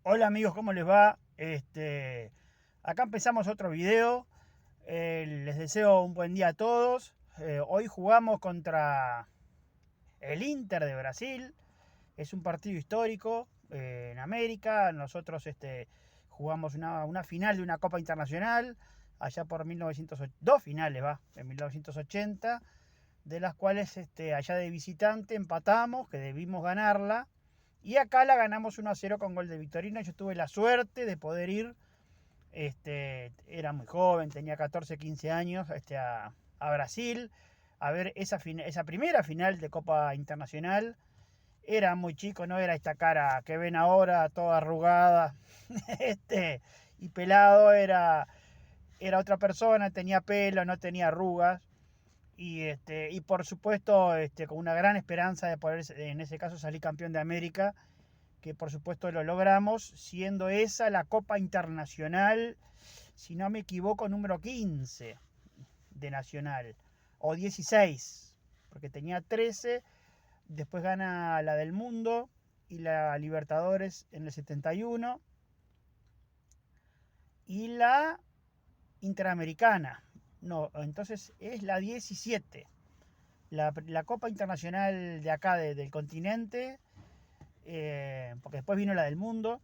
Hola amigos, ¿cómo les va? Acá empezamos otro video. Les deseo un buen día a todos. Hoy jugamos contra el Inter de Brasil. Es un partido histórico en América. Nosotros jugamos una final de una Copa Internacional allá por 1980. Dos finales, en 1980, de las cuales allá de visitante empatamos, que debimos ganarla. Y acá la ganamos 1-0 con gol de Victorino. Yo tuve la suerte de poder ir. Era muy joven, tenía 14, 15 años, a Brasil a ver esa primera final de Copa Internacional. Era muy chico, no era esta cara que ven ahora, toda arrugada y pelado. Era otra persona, tenía pelo, no tenía arrugas. Y por supuesto, con una gran esperanza de poder, en ese caso, salir campeón de América, que por supuesto lo logramos, siendo esa la Copa Internacional, si no me equivoco, número 15 de Nacional, o 16, porque tenía 13, después gana la del Mundo y la Libertadores en el 71, y la Interamericana, no, entonces es la 17, la Copa Internacional de acá, del continente, porque después vino la del Mundo.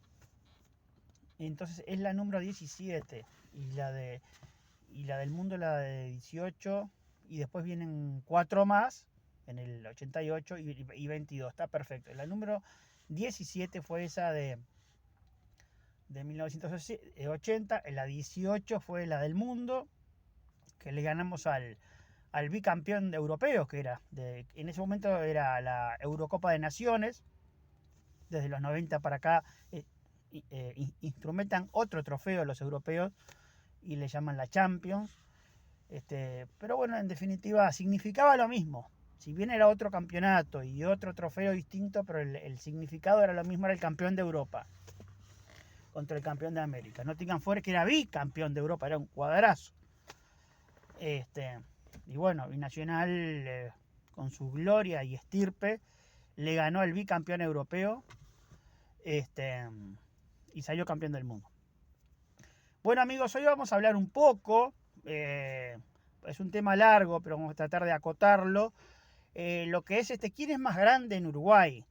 Entonces es la número 17 y la del mundo la de 18, y después vienen cuatro más en el 88 y 22. Está perfecto. La número 17 fue esa de 1980. La 18 fue la del mundo, que le ganamos al bicampeón europeo, que en ese momento era la Eurocopa de Naciones. Desde los 90 para acá instrumentan otro trofeo los europeos y le llaman la Champions. Pero bueno, en definitiva significaba lo mismo. Si bien era otro campeonato y otro trofeo distinto, pero el significado era lo mismo, era el campeón de Europa contra el campeón de América. Nottingham Forest, que era bicampeón de Europa, era un cuadrazo. Y bueno, y Nacional, con su gloria y estirpe, le ganó al bicampeón europeo, y salió campeón del mundo. Bueno amigos, hoy vamos a hablar un poco, es un tema largo, pero vamos a tratar de acotarlo, lo que es quién es más grande en Uruguay.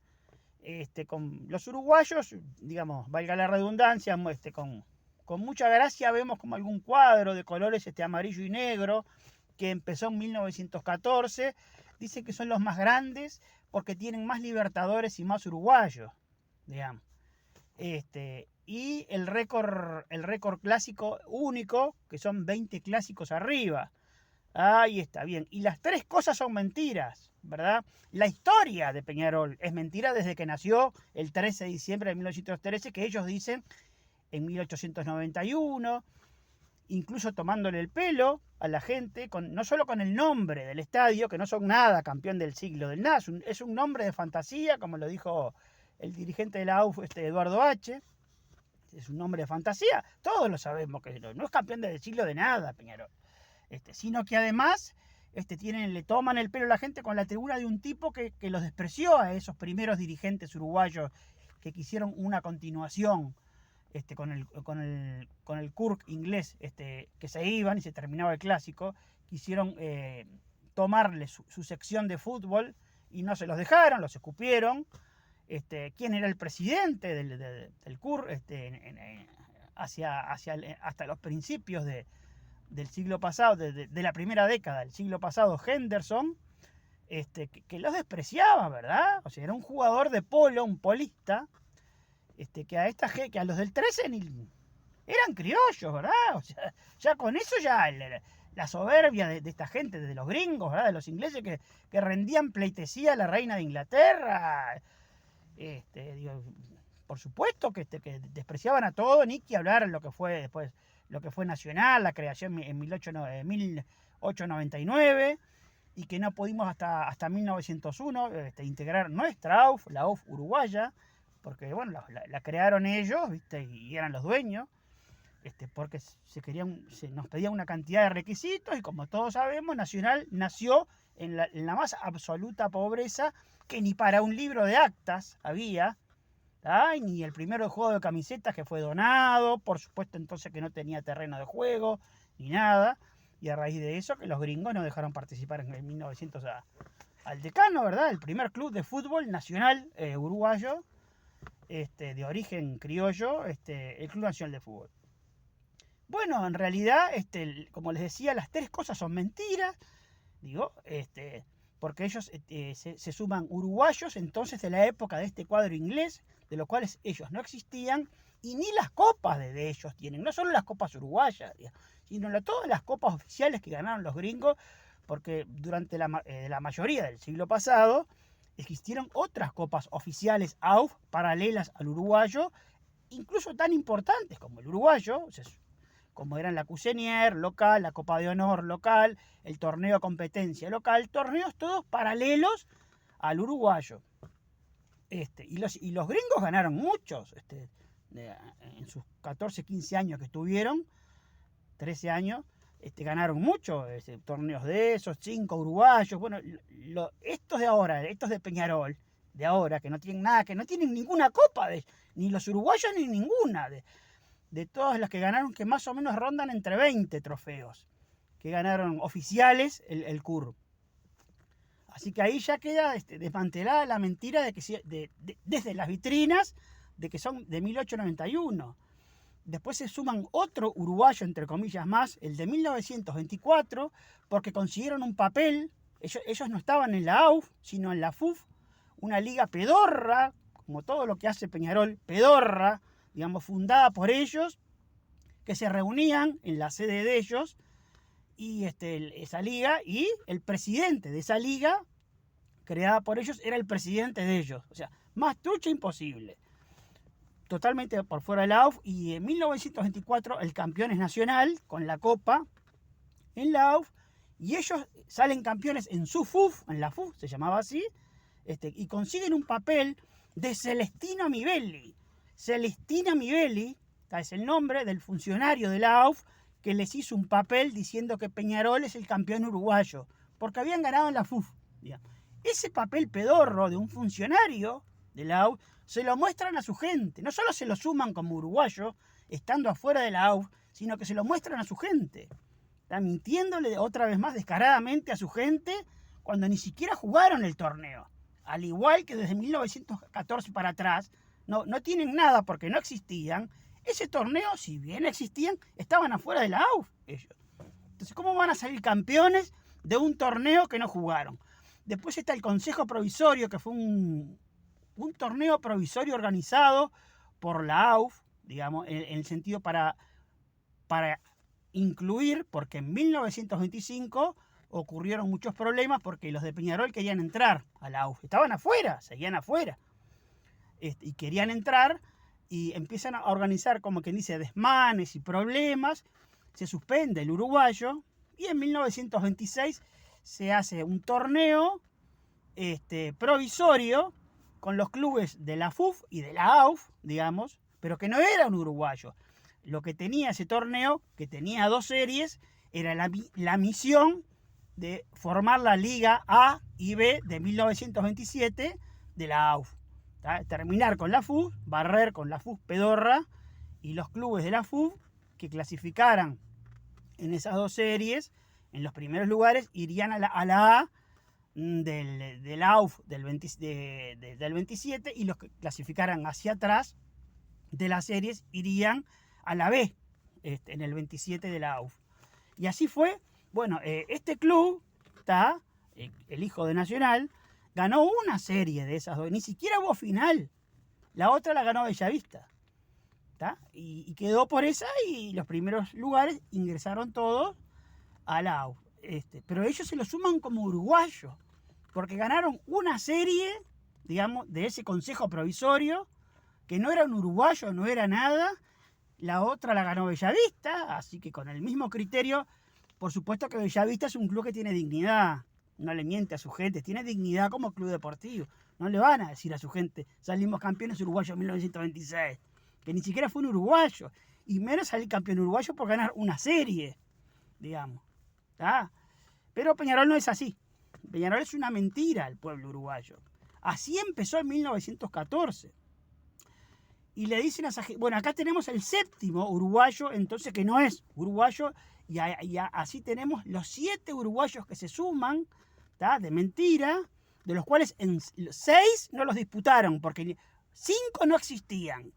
Con los uruguayos, digamos, valga la redundancia, con mucha gracia vemos como algún cuadro de colores amarillo y negro que empezó en 1914. Dice que son los más grandes porque tienen más libertadores y más uruguayos, digamos. Y el récord clásico único, que son 20 clásicos arriba. Ahí está, bien. Y las tres cosas son mentiras, ¿verdad? La historia de Peñarol es mentira desde que nació el 13 de diciembre de 1913, que ellos dicen en 1891, incluso tomándole el pelo a la gente, no solo con el nombre del estadio, que no son nada campeón del siglo del NAS, es un nombre de fantasía, como lo dijo el dirigente de la AUF, Eduardo H. Es un nombre de fantasía, todos lo sabemos que no es campeón del siglo de nada, Peñarol. Sino que además le toman el pelo a la gente con la tribuna de un tipo que los despreció a esos primeros dirigentes uruguayos que quisieron una continuación, con el Kurk inglés, que se iban y se terminaba el clásico. Quisieron tomarle su sección de fútbol y no se los dejaron, los escupieron. ¿Quién era el presidente del CUR? Hasta los principios del siglo pasado, de la primera década del siglo pasado, Henderson, que los despreciaba, ¿verdad? O sea, era un jugador de polo, un polista, que a los del 13 eran criollos, ¿verdad? O sea, ya con eso la soberbia de esta gente, de los gringos, ¿verdad? De los ingleses que rendían pleitesía a la reina de Inglaterra. Digo, por supuesto que despreciaban a todo, ni que hablar lo que fue después, lo que fue Nacional, la creación en 1899, y que no pudimos hasta 1901 integrar nuestra AUF, la AUF uruguaya, porque bueno, la crearon ellos, ¿viste? Y eran los dueños, porque se nos pedían una cantidad de requisitos, y como todos sabemos, Nacional nació en la más absoluta pobreza, que ni para un libro de actas había, Ni el primero de juego de camisetas que fue donado, por supuesto entonces que no tenía terreno de juego, ni nada. Y a raíz de eso que los gringos no dejaron participar en el 1900 al Decano, ¿verdad? El primer club de fútbol nacional uruguayo, de origen criollo, el Club Nacional de Fútbol. Bueno, en realidad, como les decía, las tres cosas son mentiras, digo, porque ellos se suman uruguayos entonces de la época de este cuadro inglés, de los cuales ellos no existían, y ni las copas de ellos tienen, no solo las copas uruguayas, sino todas las copas oficiales que ganaron los gringos, porque durante la mayoría del siglo pasado existieron otras copas oficiales AUF paralelas al uruguayo, incluso tan importantes como el uruguayo, como eran la Cusenier local, la Copa de Honor local, el torneo de competencia local, torneos todos paralelos al uruguayo. Y los gringos ganaron muchos, en sus 14, 15 años que estuvieron, 13 años, ganaron muchos torneos de esos, 5 uruguayos. Bueno, estos de ahora, estos de Peñarol, de ahora, que no tienen nada, que no tienen ninguna copa, ni los uruguayos ni ninguna, de todas las que ganaron, que más o menos rondan entre 20 trofeos, que ganaron oficiales el CUR. Así que ahí ya queda desmantelada la mentira de que desde las vitrinas de que son de 1891. Después se suman otro uruguayo, entre comillas más, el de 1924, porque consiguieron un papel. Ellos no estaban en la AUF, sino en la FUF, una liga pedorra, como todo lo que hace Peñarol, pedorra, digamos, fundada por ellos, que se reunían en la sede de ellos, y esa liga, y el presidente de esa liga, creada por ellos, era el presidente de ellos. O sea, más trucha imposible. Totalmente por fuera de la AUF, y en 1924 el campeón es Nacional, con la copa en la AUF, y ellos salen campeones en su FUF, en la FUF se llamaba así, y consiguen un papel de Celestino Mivelli. Celestina Mivelli, es el nombre del funcionario de la AUF que les hizo un papel diciendo que Peñarol es el campeón uruguayo, porque habían ganado en la FUF. Ese papel pedorro de un funcionario de la AUF se lo muestran a su gente. No solo se lo suman como uruguayo, estando afuera de la AUF, sino que se lo muestran a su gente. Está mintiéndole otra vez más descaradamente a su gente cuando ni siquiera jugaron el torneo. Al igual que desde 1914 para atrás, no tienen nada porque no existían. Ese torneo, si bien existían, estaban afuera de la AUF ellos. Entonces, ¿cómo van a salir campeones de un torneo que no jugaron? Después está el Consejo Provisorio, que fue un torneo provisorio organizado por la AUF, digamos, en el sentido para incluir, porque en 1925 ocurrieron muchos problemas porque los de Peñarol querían entrar a la AUF. Estaban afuera, seguían afuera. Y querían entrar y empiezan a organizar, como quien dice, desmanes y problemas. Se suspende el uruguayo y en 1926 se hace un torneo provisorio con los clubes de la FUF y de la AUF, digamos, pero que no era un uruguayo. Lo que tenía ese torneo, que tenía 2 series, era la misión de formar la Liga A y B de 1927 de la AUF. Terminar con la FUF, barrer con la FUF pedorra, y los clubes de la FUF que clasificaran en esas 2 series, en los primeros lugares, irían a la A del AUF del 27, y los que clasificaran hacia atrás de las series irían a la B en el 27 de la AUF. Y así fue. Bueno, este club, el hijo de Nacional, ganó una serie de esas 2, ni siquiera hubo final. La otra la ganó Bellavista. Y quedó por esa, y los primeros lugares ingresaron todos a la AUF. Pero ellos se lo suman como uruguayos, porque ganaron una serie, digamos, de ese consejo provisorio, que no era un uruguayo, no era nada. La otra la ganó Bellavista, así que con el mismo criterio, por supuesto que Bellavista es un club que tiene dignidad, no le miente a su gente, tiene dignidad como club deportivo. No le van a decir a su gente, salimos campeones uruguayos en 1926, que ni siquiera fue un uruguayo, y menos salir campeón uruguayo por ganar una serie, digamos. Pero Peñarol no es así. Peñarol es una mentira al pueblo uruguayo. Así empezó en 1914. y le dicen a bueno, acá tenemos el séptimo uruguayo, entonces que no es uruguayo, y así tenemos los 7 uruguayos que se suman, ¿tá? De mentira, de los cuales 6 no los disputaron, porque 5 no existían.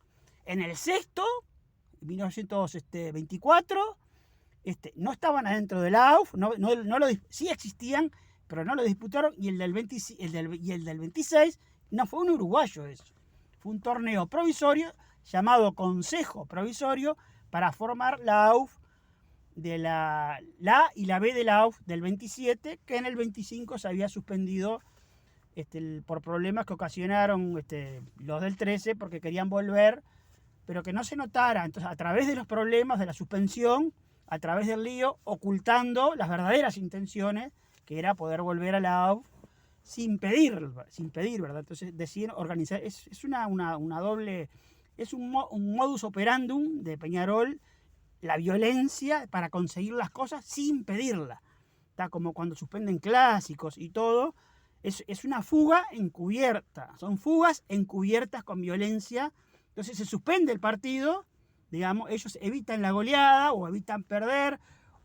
En el sexto, 1924, no estaban adentro del AUF, sí existían, pero no lo disputaron, y el del 26 no fue un uruguayo eso. Fue un torneo provisorio llamado Consejo Provisorio para formar la AUF de la A y la B de la AUF del 27, que en el 25 se había suspendido por problemas que ocasionaron los del 13, porque querían volver, pero que no se notara. Entonces, a través de los problemas de la suspensión, a través del lío, ocultando las verdaderas intenciones, que era poder volver a la AUF sin pedir, ¿verdad? Entonces deciden organizar, es una doble, es un modus operandum de Peñarol, la violencia para conseguir las cosas sin pedirla. Está como cuando suspenden clásicos y todo, es una fuga encubierta, son fugas encubiertas con violencia. Entonces se suspende el partido, digamos, ellos evitan la goleada o evitan perder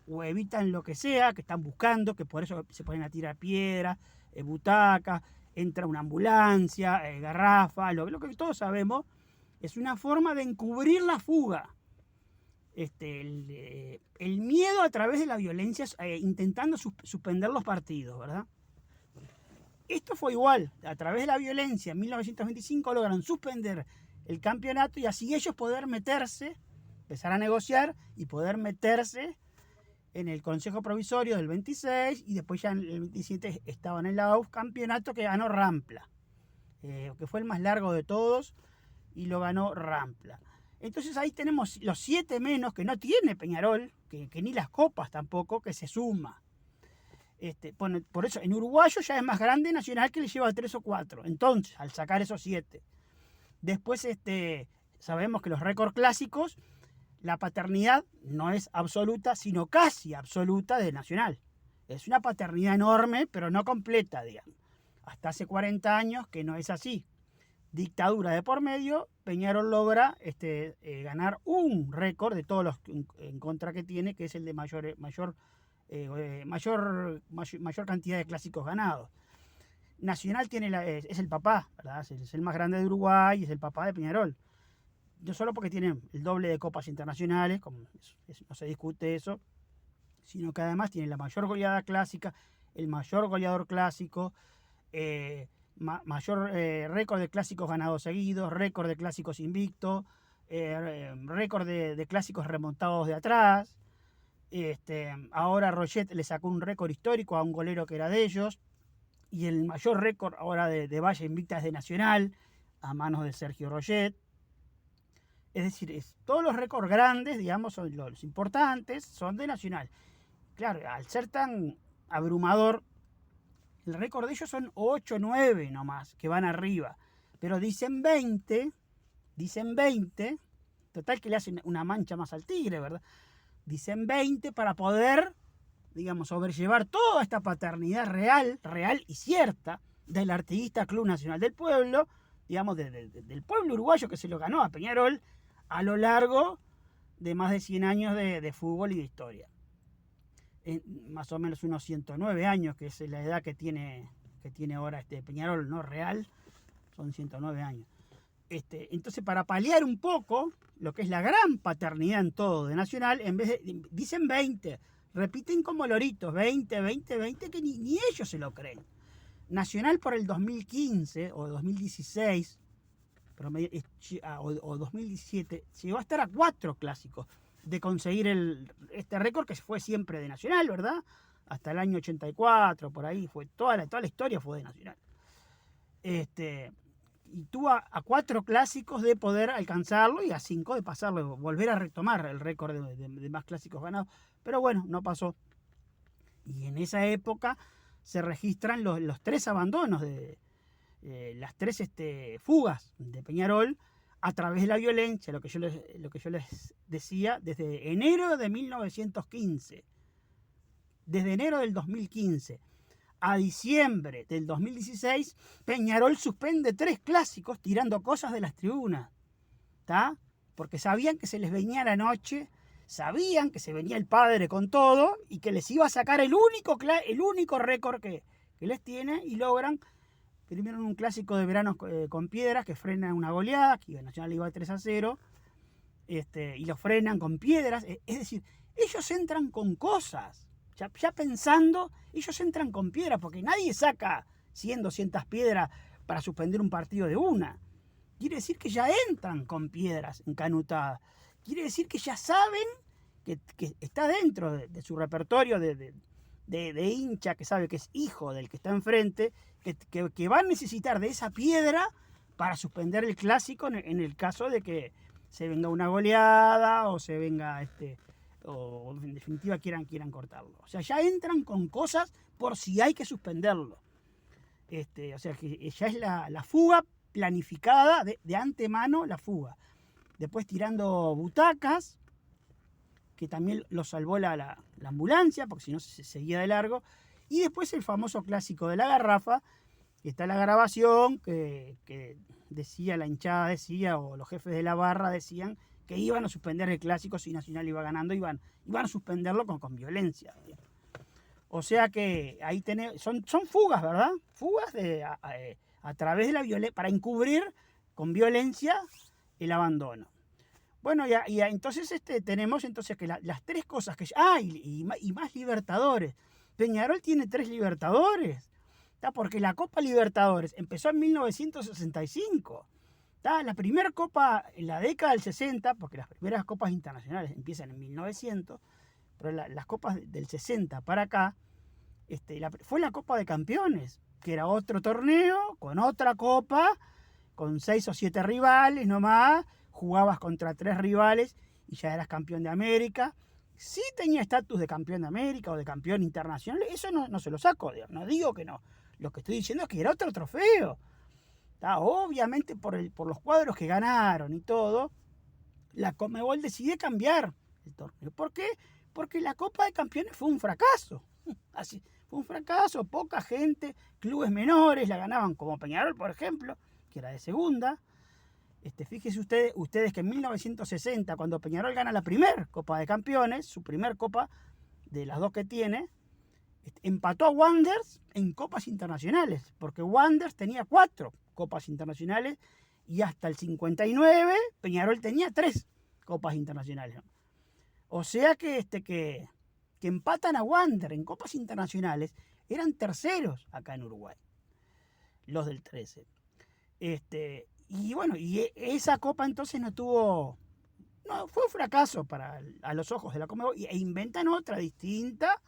o evitan lo que sea que están buscando, que por eso se ponen a tirar piedras, butacas, entra una ambulancia, garrafa, lo que todos sabemos, es una forma de encubrir la fuga. El miedo a través de la violencia, intentando suspender los partidos, ¿verdad? Esto fue igual, a través de la violencia, en 1925 logran suspender el campeonato y así ellos poder meterse, empezar a negociar y poder meterse en el Consejo Provisorio del 26, y después ya en el 27 estaban en la AUF, campeonato que ganó Rampla, que fue el más largo de todos, y lo ganó Rampla. Entonces ahí tenemos los 7 menos que no tiene Peñarol, que ni las copas tampoco, que se suma. Por eso en uruguayo ya es más grande Nacional, que le lleva 3 o 4, entonces al sacar esos 7. Después sabemos que los récords clásicos, la paternidad no es absoluta, sino casi absoluta de Nacional. Es una paternidad enorme, pero no completa, digamos. Hasta hace 40 años que no es así. Dictadura de por medio, Peñarol logra ganar un récord de todos los en contra que tiene, que es el de mayor cantidad de clásicos ganados. Nacional es el papá, ¿verdad? Es el más grande de Uruguay, es el papá de Peñarol. No solo porque tiene el doble de copas internacionales, no se discute eso, sino que además tiene la mayor goleada clásica, el mayor goleador clásico, mayor récord de clásicos ganados seguidos, récord de clásicos invictos, récord de clásicos remontados de atrás. Ahora Roget le sacó un récord histórico a un golero que era de ellos, y el mayor récord ahora de valla invicta es de Nacional, a manos de Sergio Roget. Es decir, todos los récords grandes, digamos, son los importantes, son de Nacional. Claro, al ser tan abrumador, el récord de ellos son 8 o 9 nomás, que van arriba. Pero dicen 20, total que le hacen una mancha más al tigre, ¿verdad? Dicen 20 para poder, digamos, sobrellevar toda esta paternidad real y cierta del artiguista Club Nacional del Pueblo, digamos, del pueblo uruguayo que se lo ganó a Peñarol a lo largo de más de 100 años de fútbol y de historia. Más o menos unos 109 años, que es la edad que tiene ahora Peñarol, no real, son 109 años. Entonces, para paliar un poco lo que es la gran paternidad en todo de Nacional, en vez de, dicen 20, repiten como loritos, 20, que ni ellos se lo creen. Nacional por el 2015 o 2016 o 2017 llegó a estar a 4 clásicos de conseguir este récord, que fue siempre de Nacional, ¿verdad? Hasta el año 84, por ahí, fue toda la historia fue de Nacional. Y tuvo a 4 clásicos de poder alcanzarlo y a 5 de pasarlo, volver a retomar el récord de más clásicos ganados. Pero bueno, no pasó. Y en esa época se registran los 3 abandonos, las 3 fugas de Peñarol a través de la violencia, lo que yo les decía, desde enero de 1915. Desde enero del 2015 a diciembre del 2016, Peñarol suspende 3 clásicos tirando cosas de las tribunas. ¿está? Porque sabían que se les venía la noche, sabían que se venía el padre con todo y que les iba a sacar el único récord que les tiene, y logran primero en un clásico de verano con Piedras que frenan una goleada, que Nacional iba 3-0, y lo frenan con Piedras. Es decir, ellos entran con cosas, ya pensando, ellos entran con piedras, porque nadie saca 100, 200 piedras para suspender un partido de una. Quiere decir que ya entran con piedras encanutadas. Quiere decir que ya saben que está dentro de su repertorio de hincha, que sabe que es hijo del que está enfrente, que va a necesitar de esa piedra para suspender el clásico en el caso de que se venga una goleada o se venga o en definitiva quieran cortarlo. O sea, ya entran con cosas por si hay que suspenderlo. O sea, que ya es la fuga planificada de antemano, la fuga. Después tirando butacas, que también lo salvó la ambulancia, porque si no se seguía de largo. Y después el famoso clásico de la garrafa, que está la grabación, que decía la hinchada, o los jefes de la barra decían que iban a suspender el clásico si Nacional iba ganando, iban a suspenderlo con violencia. O sea que ahí son fugas, ¿verdad? Fugas a través de la violencia, para encubrir con violencia el abandono. Bueno, y entonces tenemos que las tres cosas que... y más Libertadores. Peñarol tiene 3 Libertadores. ¿Tá? Porque la Copa Libertadores empezó en 1965. ¿Tá? La primera copa en la década del 60, porque las primeras copas internacionales empiezan en 1900, pero las copas del 60 para acá, fue la Copa de Campeones, que era otro torneo, con otra copa, con 6 o 7 rivales nomás, jugabas contra 3 rivales y ya eras campeón de América. Sí tenía estatus de campeón de América o de campeón internacional, eso no se lo saco, no digo que no. Lo que estoy diciendo es que era otro trofeo. Obviamente por los cuadros que ganaron y todo, la Conmebol decide cambiar el torneo. ¿Por qué? Porque la Copa de Campeones fue un fracaso. Así, fue un fracaso, poca gente, clubes menores la ganaban, como Peñarol, por ejemplo, que era de segunda. Fíjense ustedes que en 1960, cuando Peñarol gana la primera Copa de Campeones, su primer copa de las 2 que tiene, empató a Wanderers en copas internacionales, porque Wanderers tenía 4 copas internacionales y hasta el 59 Peñarol tenía 3 copas internacionales. O sea que empatan a Wanderers en copas internacionales, eran terceros acá en Uruguay, los del 13. Y bueno, y esa copa entonces fue un fracaso a los ojos de la Conmebol, e inventan otra distinta,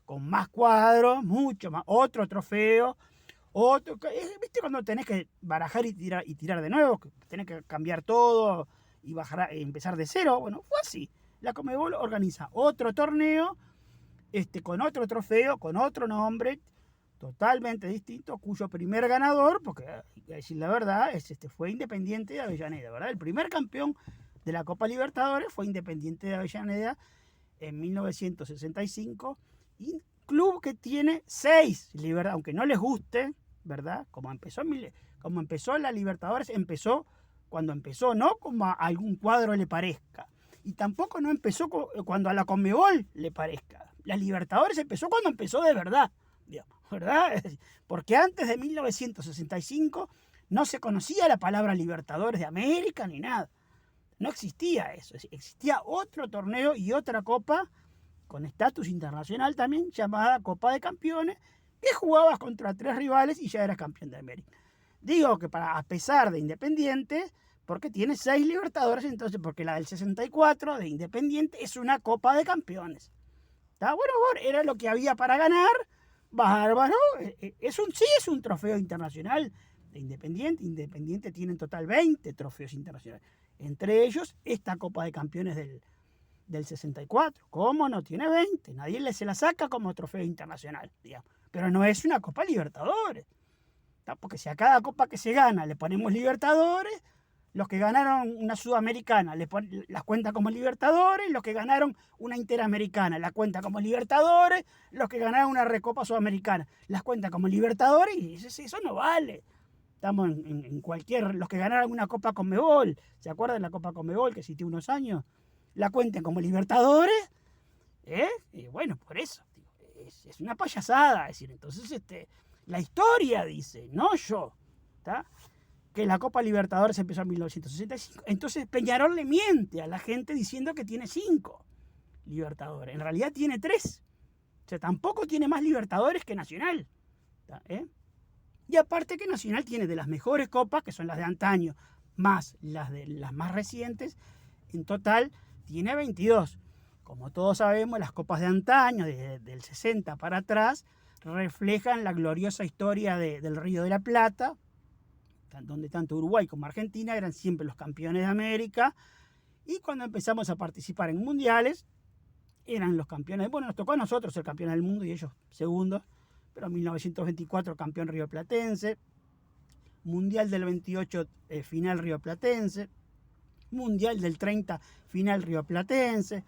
con más cuadros, mucho más, otro trofeo, ¿viste cuando tenés que barajar y tirar de nuevo? Tenés que cambiar todo y empezar de cero. Bueno, fue así. La Conmebol organiza otro torneo, con otro trofeo, con otro nombre, totalmente distinto, cuyo primer ganador, porque hay que decir la verdad, fue Independiente de Avellaneda, ¿verdad? El primer campeón de la Copa Libertadores fue Independiente de Avellaneda en 1965, y club que tiene 6 Libertadores, aunque no les guste, ¿verdad? Como empezó la Libertadores, empezó cuando empezó, no como a algún cuadro le parezca, y tampoco no empezó cuando a la Conmebol le parezca. La Libertadores empezó cuando empezó de verdad, digamos, ¿verdad? Porque antes de 1965 no se conocía la palabra Libertadores de América ni nada. No existía eso. Existía otro torneo y otra copa con estatus internacional también, llamada Copa de Campeones, que jugabas contra 3 rivales y ya eras campeón de América. Digo que a pesar de Independiente, porque tiene 6 Libertadores, entonces, porque la del 64 de Independiente es una Copa de Campeones. ¿Está? Bueno, era lo que había para ganar, bárbaro. Sí es un trofeo internacional de Independiente. Independiente tiene en total 20 trofeos internacionales. Entre ellos, esta Copa de Campeones del 64. ¿Cómo no? Tiene 20. Nadie se la saca como trofeo internacional, digamos. Pero no es una Copa Libertadores. ¿Está? Porque si a cada copa que se gana le ponemos Libertadores, los que ganaron una Sudamericana las cuenta como Libertadores, los que ganaron una Interamericana las cuenta como Libertadores, los que ganaron una Recopa Sudamericana las cuenta como Libertadores, y eso no vale. Estamos en cualquier... Los que ganaron una Copa Conmebol, ¿se acuerdan de la Copa Conmebol que existió unos años? La cuentan como Libertadores, ¿eh? Y bueno, por eso, es una payasada. Es decir, entonces la historia dice, no yo, ¿está? Que la Copa Libertadores empezó en 1965. Entonces Peñarol le miente a la gente diciendo que tiene 5 Libertadores. En realidad tiene 3. O sea, tampoco tiene más Libertadores que Nacional, ¿eh? Y aparte que Nacional tiene de las mejores copas, que son las de antaño, más las más recientes, en total tiene 22. Como todos sabemos, las copas de antaño, del 60 para atrás, reflejan la gloriosa historia del Río de la Plata, donde tanto Uruguay como Argentina eran siempre los campeones de América, y cuando empezamos a participar en mundiales, eran los campeones. Bueno, nos tocó a nosotros ser campeones del mundo y ellos segundos, pero en 1924 campeón rioplatense, Mundial del 28 final rioplatense, Mundial del 30 final rioplatense,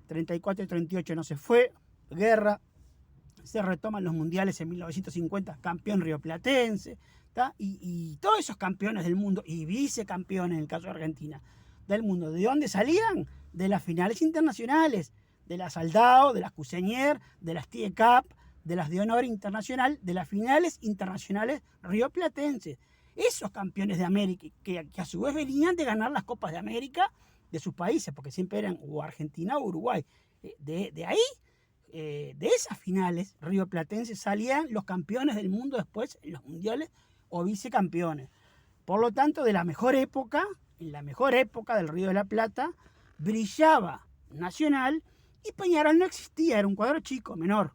34 y 38 no se fue, guerra, se retoman los mundiales en 1950, campeón rioplatense, y todos esos campeones del mundo y vicecampeones en el caso de Argentina del mundo, ¿de dónde salían? De las finales internacionales, de las Aldao, de las Cusenier, de las TIE Cup, de las de honor internacional, de las finales internacionales rioplatenses. Esos campeones de América, que a su vez venían de ganar las Copas de América de sus países, porque siempre eran o Argentina o Uruguay. De ahí, de esas finales rioplatenses, salían los campeones del mundo después en los mundiales o vicecampeones. Por lo tanto, de la mejor época, en la mejor época del Río de la Plata, brillaba Nacional y Peñarol no existía, era un cuadro chico, menor.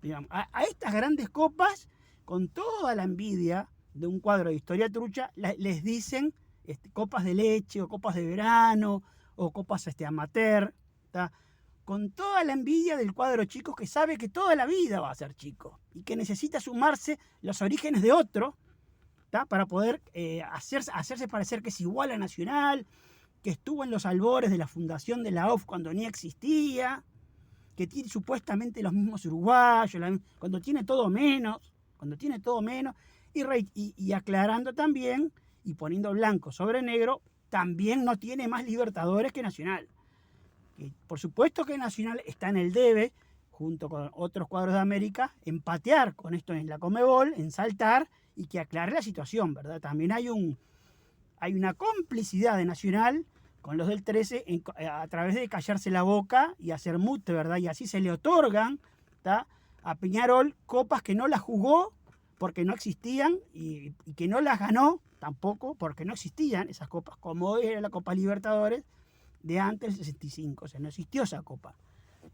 Digamos, a estas grandes copas, con toda la envidia de un cuadro de historia trucha, les dicen copas de leche o copas de verano o copas amateur, ¿tá? Con toda la envidia del cuadro chico que sabe que toda la vida va a ser chico y que necesita sumarse los orígenes de otro, ¿tá? Para poder hacerse parecer que es igual a Nacional, que estuvo en los albores de la fundación de la AUF cuando ni existía, que tiene supuestamente los mismos uruguayos, cuando tiene todo menos, y aclarando también, y poniendo blanco sobre negro, también no tiene más Libertadores que Nacional. Que por supuesto que Nacional está en el debe, junto con otros cuadros de América, en patear con esto en la Conmebol, en saltar, y que aclare la situación, ¿verdad? También hay una complicidad de Nacional con los del 13 a través de callarse la boca y hacer mute, ¿verdad? Y así se le otorgan, ¿tá? A Peñarol copas que no las jugó porque no existían y que no las ganó tampoco porque no existían esas copas, como era la Copa Libertadores de antes del 65, o sea, no existió esa copa.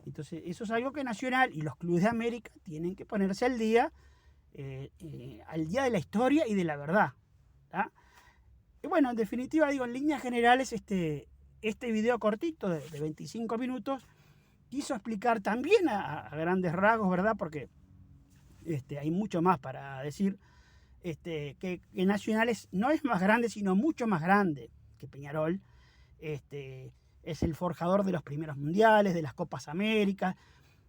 Entonces, eso es algo que Nacional y los clubes de América tienen que ponerse al día de la historia y de la verdad, ¿tá? Y bueno, en definitiva, digo, en líneas generales, este video cortito de 25 minutos quiso explicar también a grandes rasgos, ¿verdad? Porque hay mucho más para decir, que Nacional no es más grande, sino mucho más grande que Peñarol. Es el forjador de los primeros mundiales, de las Copas América,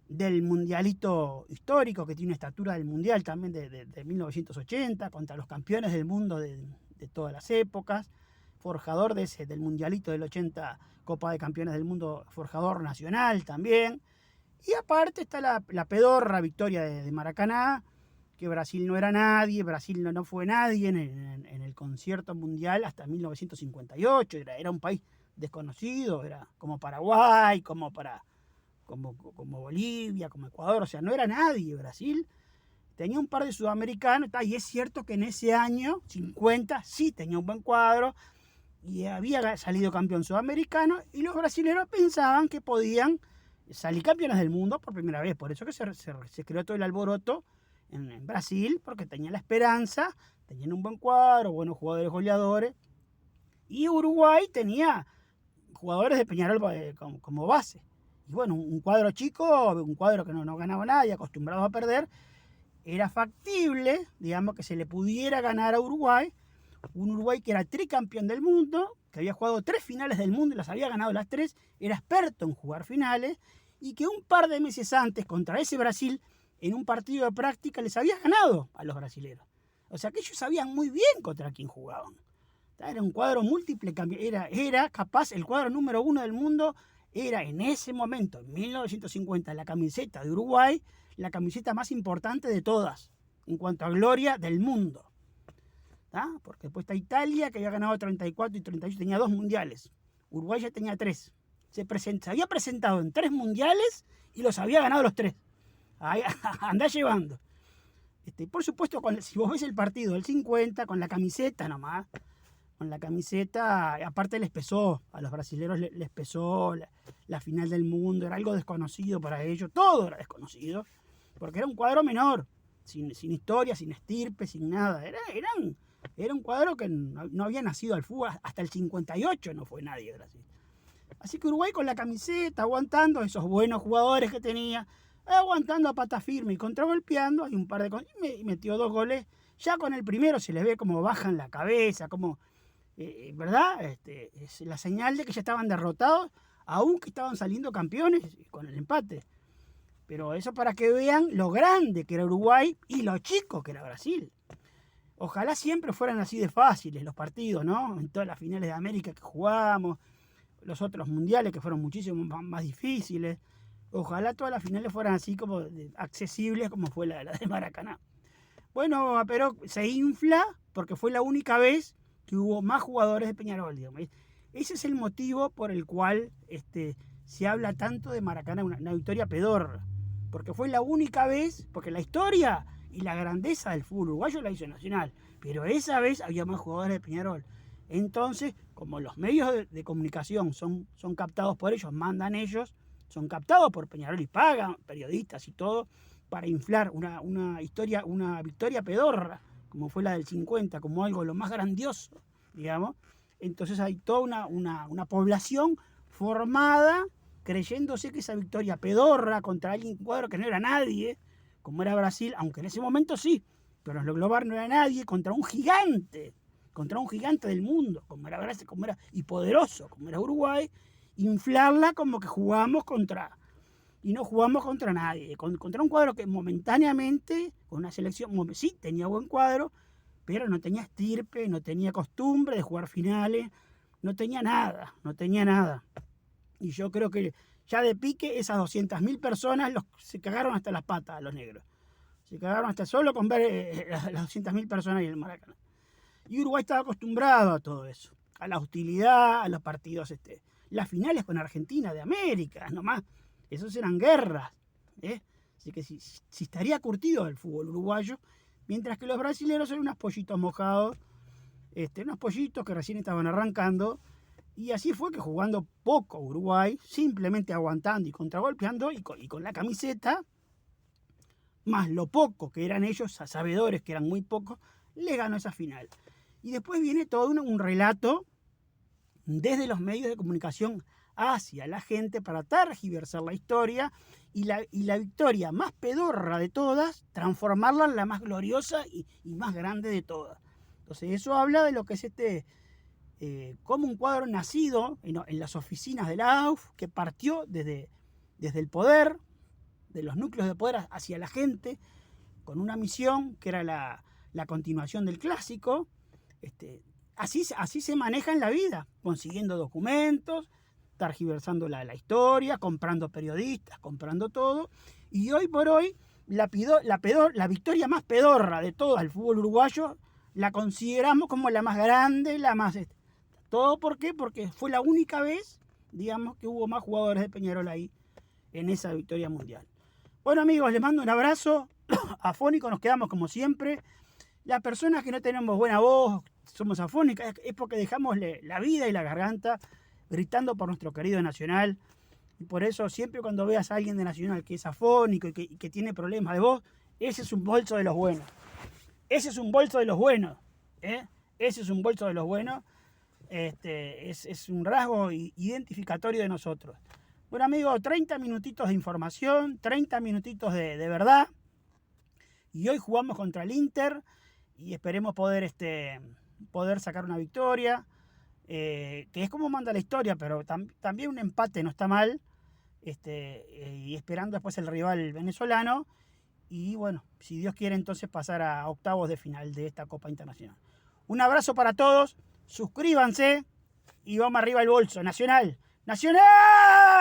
del mundialito histórico, que tiene una estatura del mundial también de 1980, contra los campeones del mundo de todas las épocas, forjador del mundialito del 80, Copa de Campeones del Mundo, forjador nacional también. Y aparte está la pedorra victoria de Maracaná, que Brasil no era nadie, Brasil no fue nadie en el concierto mundial hasta 1958, era un país desconocido, era como Paraguay, como Bolivia, como Ecuador, o sea, no era nadie Brasil. Tenía un par de sudamericanos, y es cierto que en ese año 50 sí tenía un buen cuadro y había salido campeón sudamericano, y los brasileños pensaban que podían salir campeones del mundo por primera vez. Por eso que se creó todo el alboroto en Brasil, porque tenían la esperanza, tenían un buen cuadro, buenos jugadores goleadores, y Uruguay tenía jugadores de Peñarol como base. Y bueno, un cuadro chico, un cuadro que no ganaba nada y acostumbrado a perder, era factible, digamos, que se le pudiera ganar a Uruguay, un Uruguay que era tricampeón del mundo, que había jugado 3 finales del mundo y las había ganado las 3, era experto en jugar finales, y que un par de meses antes, contra ese Brasil, en un partido de práctica, les había ganado a los brasileños. O sea que ellos sabían muy bien contra quién jugaban. Era un cuadro múltiple, era capaz, el cuadro número 1 del mundo era en ese momento, en 1950, la camiseta de Uruguay, la camiseta más importante de todas, en cuanto a gloria del mundo. ¿Tá? Porque después está Italia, que había ganado 34 y 38, tenía 2 mundiales. Uruguay ya tenía 3. Se había presentado en 3 mundiales y los había ganado los 3. Ahí, andá llevando. Por supuesto, si vos ves el partido del 50, con la camiseta nomás, con la camiseta, aparte les pesó, a los brasileños les pesó la final del mundo, era algo desconocido para ellos, todo era desconocido, porque era un cuadro menor, sin historia, sin estirpe, sin nada, era un cuadro que no había nacido al fútbol, hasta el 58 no fue nadie de Brasil. Así que Uruguay con la camiseta, aguantando esos buenos jugadores que tenía, aguantando a pata firme y contragolpeando, hay un par de y metió 2 goles. Ya con el primero se les ve como bajan la cabeza, como, ¿verdad? Es la señal de que ya estaban derrotados, aunque estaban saliendo campeones con el empate. Pero eso para que vean lo grande que era Uruguay y lo chico que era Brasil. Ojalá siempre fueran así de fáciles los partidos, ¿no? En todas las finales de América que jugamos, los otros mundiales que fueron muchísimo más difíciles. Ojalá todas las finales fueran así como accesibles como fue la de Maracaná. Bueno, pero se infla porque fue la única vez que hubo más jugadores de Peñarol, digamos. Ese es el motivo por el cual se habla tanto de Maracaná, una victoria pedorra. Porque fue la única vez, porque la historia y la grandeza del fútbol uruguayo la hizo Nacional, pero esa vez había más jugadores de Peñarol. Entonces, como los medios de comunicación son captados por ellos, mandan ellos, son captados por Peñarol y pagan periodistas y todo para inflar una victoria pedorra, como fue la del 50, como algo lo más grandioso, digamos. Entonces hay toda una población formada creyéndose que esa victoria pedorra contra alguien cuadro que no era nadie, como era Brasil, aunque en ese momento sí, pero en lo global no era nadie, contra un gigante del mundo, como era Brasil, como era, y poderoso, como era Uruguay, inflarla como que jugamos contra, y no jugamos contra nadie, contra un cuadro que momentáneamente, con una selección, sí, tenía buen cuadro, pero no tenía estirpe, no tenía costumbre de jugar finales, no tenía nada. Y yo creo que ya de pique esas 200.000 personas se cagaron hasta las patas a los negros. Se cagaron hasta solo con ver las 200.000 personas en el Maracaná. Y Uruguay estaba acostumbrado a todo eso, a la hostilidad, a los partidos, las finales con Argentina de América, nomás. Esos eran guerras. Así que si estaría curtido el fútbol uruguayo, mientras que los brasileños eran unos pollitos mojados, unos pollitos que recién estaban arrancando. Y así fue que jugando poco Uruguay, simplemente aguantando y contragolpeando y con la camiseta, más lo poco que eran ellos, sabedores que eran muy pocos, le ganó esa final. Y después viene todo un relato desde los medios de comunicación hacia la gente para tergiversar la historia y la victoria más pedorra de todas, transformarla en la más gloriosa y más grande de todas. Entonces eso habla de lo que es como un cuadro nacido en las oficinas de la AUF, que partió desde el poder, de los núcleos de poder hacia la gente, con una misión que era la continuación del clásico. Así se maneja en la vida, consiguiendo documentos, tergiversando la historia, comprando periodistas, comprando todo. Y hoy por hoy, la victoria más pedorra de todo el fútbol uruguayo, la consideramos como la más grande, la más... ¿Todo por qué? Porque fue la única vez, digamos, que hubo más jugadores de Peñarol ahí en esa victoria mundial. Bueno, amigos, les mando un abrazo. Afónicos nos quedamos como siempre. Las personas que no tenemos buena voz, somos afónicas, es porque dejamos la vida y la garganta gritando por nuestro querido Nacional. Y por eso siempre cuando veas a alguien de Nacional que es afónico y que tiene problemas de voz, ese es un bolso de los buenos. Ese es un bolso de los buenos. Ese es un bolso de los buenos. Es un rasgo identificatorio de nosotros. Bueno, amigos, 30 minutitos de información, 30 minutitos de verdad. Y hoy jugamos contra el Inter y esperemos poder sacar una victoria, que es como manda la historia, pero también un empate no está mal, y esperando después el rival venezolano. y bueno, si Dios quiere entonces pasar a octavos de final de esta Copa Internacional. Un abrazo para todos, suscríbanse y vamos arriba al bolso. Nacional. ¡Nacional!